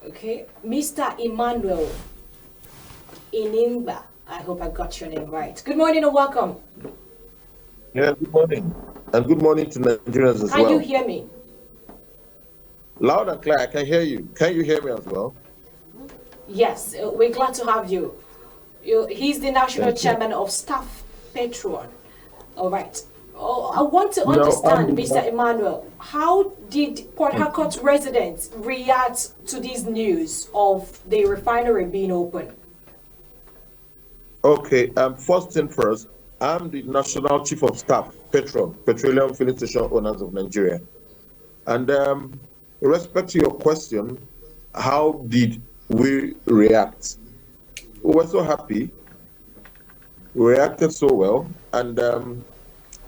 Okay, Mr. Emmanuel Inimba. I hope I got your name right. Good morning and welcome. Yeah, good morning. And good morning to Nigerians as Can you well. hear me? Loud and clear, I can hear you. Can you hear me as well? Yes, we're glad to have you. He's the national Thank you. chairman of Staff Patron. All right. Oh, I want to No, understand, Mr. Emmanuel, how did Port Harcourt residents react to this news of the refinery being open? okay. First thing first, I'm the National Chief of Staff, Petroleum Filling Station Owners of Nigeria. And with respect to your question, how did we react? We were so happy. We reacted so well. And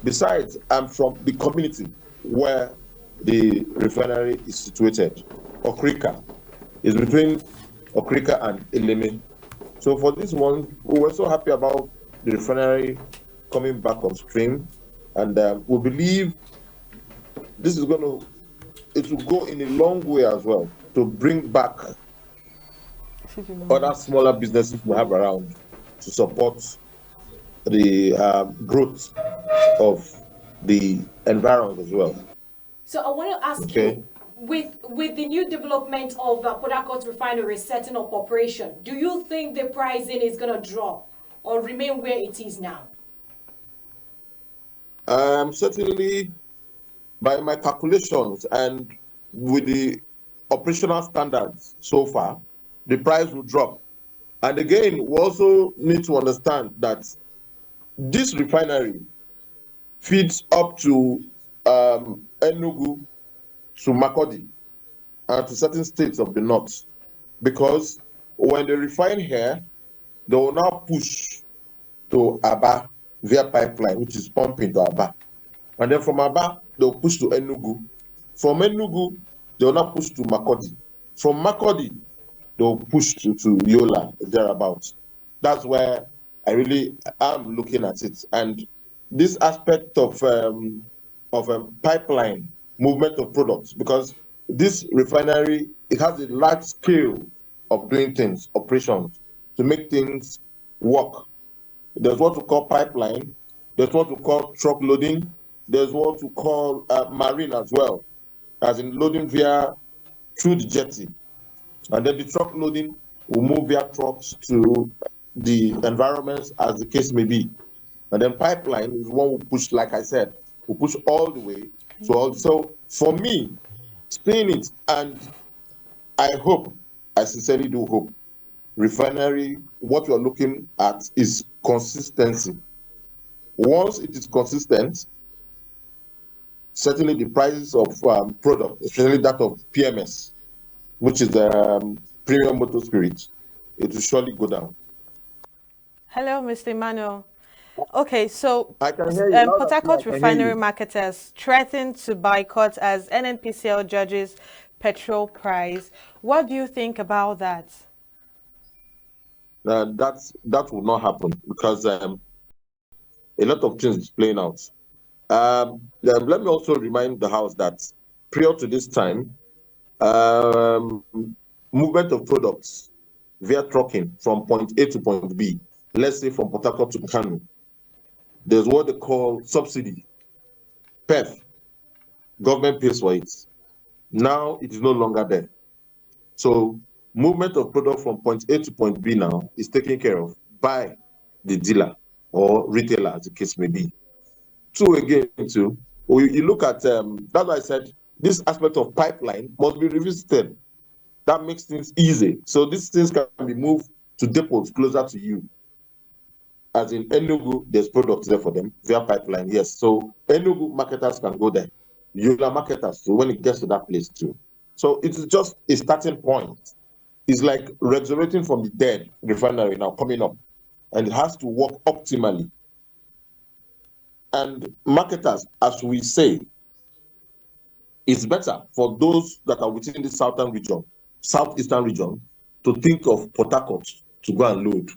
besides, I'm from the community where the refinery is situated, Okrika. Is between Okrika and Eleme. So for this one, we were so happy about the refinery coming back on stream, and we believe this is going to it will go in a long way as well to bring back other smaller businesses we have around to support the growth of the environment as well. So I want to ask Okay. you, with the new development of Port Harcourt refinery setting up operation, do you think the pricing is going to drop or remain where it is now? Certainly, by my calculations and with the operational standards so far, the price will drop. And again, we also need to understand that this refinery feeds up to Enugu, to Makodi, and to certain states of the north. Because when they refine here, they will now push to Aba via pipeline, which is pumping to Aba. And then from Aba, they'll push to Enugu. From Enugu, they'll now push to Makodi. From Makodi, they'll push to Yola, thereabouts. That's where I really am looking at it. And this aspect of pipeline movement of products, because this refinery, it has a large scale of doing things, operations, to make things work. There's what we call pipeline, there's what we call truck loading, there's what we call marine as well, as in loading via through the jetty. And then the truck loading will move via trucks to the environments as the case may be. And then pipeline is one we push, like I said, we push all the way. So for me, seeing it, and I hope, I sincerely do hope, refinery, what we are looking at is consistency. Once it is consistent, certainly the prices of product, especially that of PMS, which is premium motor spirit, it will surely go down. Hello, Mr. Emmanuel. Okay, so I can hear you loud Port and clear. Harcourt I can hear refinery you. marketers threatened to boycott as NNPCL judges petrol price. What do you think about that? That will not happen because a lot of things is playing out. Let me also remind the House that prior to this time, um, movement of products via trucking from point A to point B, let's say from Port Harcourt to Kano, there's what they call subsidy, PEF. Government pays for it. Now it is no longer there. So movement of product from point A to point B now is taken care of by the dealer or retailer, as the case may be. Two again, too, you look at that's why I said this aspect of pipeline must be revisited. That makes things easy. So these things can be moved to depots closer to you. As in Enugu, there's products there for them via pipeline, yes. So Enugu marketers can go there. Yola marketers too, when it gets to that place too. So it's just a starting point. It's like resurrecting from the dead refinery now coming up, and it has to work optimally. And marketers, as we say, it's better for those that are within the southern region, southeastern region, to think of Port Harcourt to go and load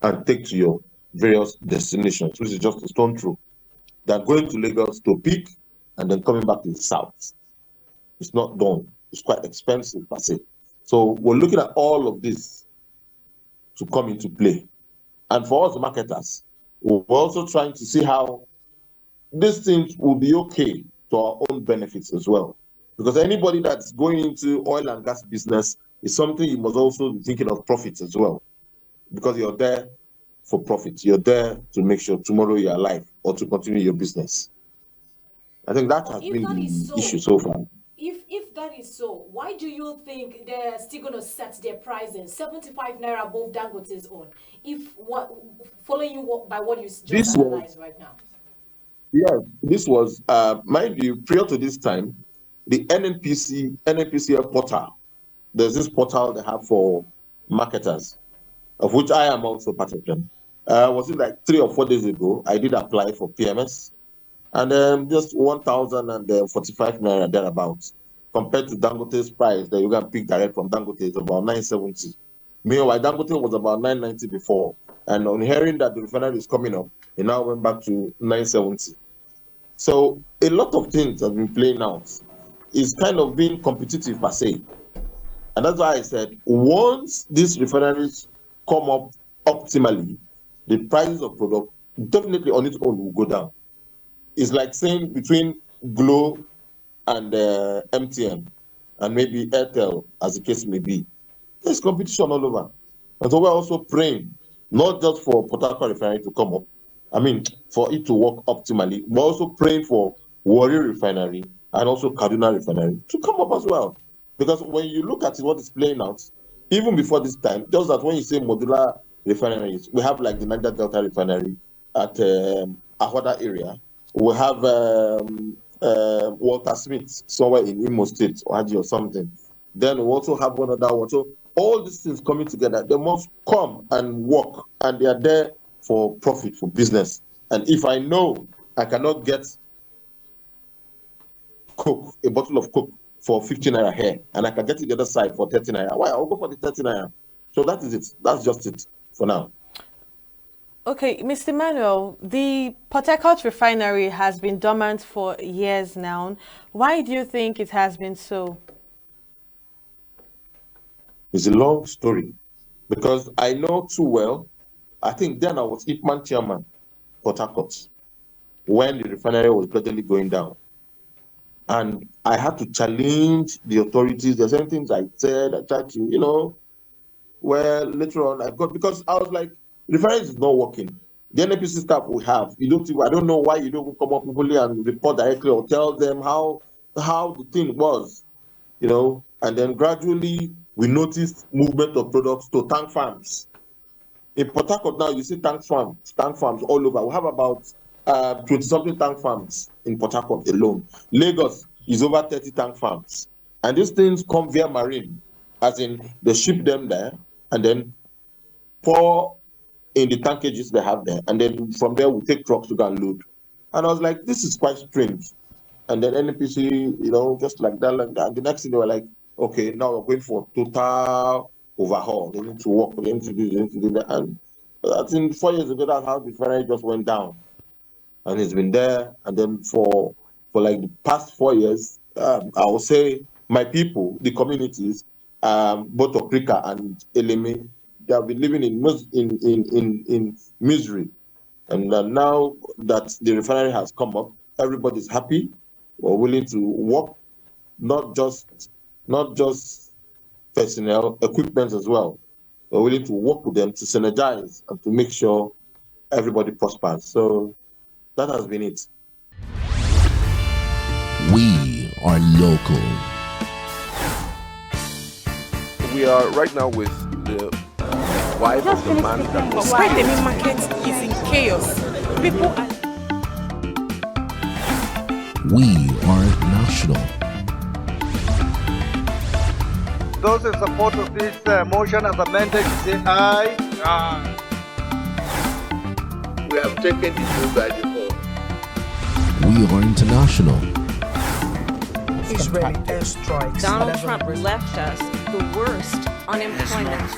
and take to your various destinations, which is just a stone throw, than going to Lagos to pick and then coming back to the south. It's not done. It's quite expensive per se. So we're looking at all of this to come into play. And for us marketers, we're also trying to see how these things will be okay to our own benefits as well. Because anybody that's going into oil and gas business is something you must also be thinking of profits as well. Because you're there for profit. You're there to make sure tomorrow you're alive or to continue your business. I think that has been the issue so far. If that is so, why do you think they're still going to set their pricing 75 naira above Dangote's own? If what following you by what you just analyzed right now? Yes, this was, mind you, prior to this time, the NNPC portal. There's this portal they have for marketers, of which I am also part of them. Was it like 3 or 4 days ago? I did apply for PMS, and just 1,045 naira thereabouts, compared to Dangote's price that you can pick direct from Dangote is about 970. Meanwhile, Dangote was about 990 before, and on hearing that the refinery is coming up, it now went back to 970. So a lot of things have been playing out. It's kind of being competitive per se. And that's why I said, once these refineries come up optimally, the prices of product definitely on its own will go down. It's like saying between Glo and MTN and maybe Airtel, as the case may be. There's competition all over. And so we're also praying, not just for Port Harcourt Refinery to come up, for it to work optimally, we're also praying for Warri Refinery and also Kaduna Refinery to come up as well. Because when you look at what is playing out, even before this time, just that when you say modular refineries, we have like the Niger Delta Refinery at Ahoda area. We have Walter Smith somewhere in Imo State or something. Then we also have one other one. So all these things coming together, they must come and work, and they are there for profit, for business. And if I know I cannot get Coke, a bottle of Coke for 15 naira here, and I can get it the other side for 30 naira, why? I'll go for the 30 naira. So that is it. That's just it for now. Okay, Mr. Manuel, the Port Harcourt Refinery has been dormant for years now. Why do you think it has been so? It's a long story, because I know too well. I think then I was Ipman chairman, Port Harcourt, when the refinery was gradually going down. And I had to challenge the authorities. There's certain things I said, I tried to, well, later on I got, because I was like, refinery is not working. The Nnpc staff we have, I don't know why you don't come up fully and report directly or tell them how the thing was, and then gradually we noticed movement of products to tank farms. In Port Harcourt now, you see tank farms all over. We have about 20-something tank farms in Port Harcourt alone. Lagos is over 30 tank farms. And these things come via marine, as in they ship them there and then pour in the tankages they have there. And then from there, we take trucks to go and load. And I was like, this is quite strange. And then Nnpc, just like that. And the next thing they were like, okay, now we're going for total overhaul. They need to work, they need to do this, they need to do that. And I think 4 years ago, that's how the refinery just went down. And it's been there. And then for like the past 4 years, I would say my people, the communities, both Okrika and Eleme, they have been living in misery. And now that the refinery has come up, everybody's happy. We're willing to work, not just personnel, equipment as well. We're willing to work with them to synergize and to make sure everybody prospers. So that has been it. We are local. We are right now with the wife of the man that was Why the main market is in chaos. People are... We are national. Those in support of this motion as amended, say aye. Aye. we have taken the bill by default. We are international. Israeli airstrikes. Donald Trump left us the worst unemployment.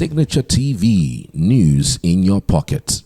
Signature TV, news in your pocket.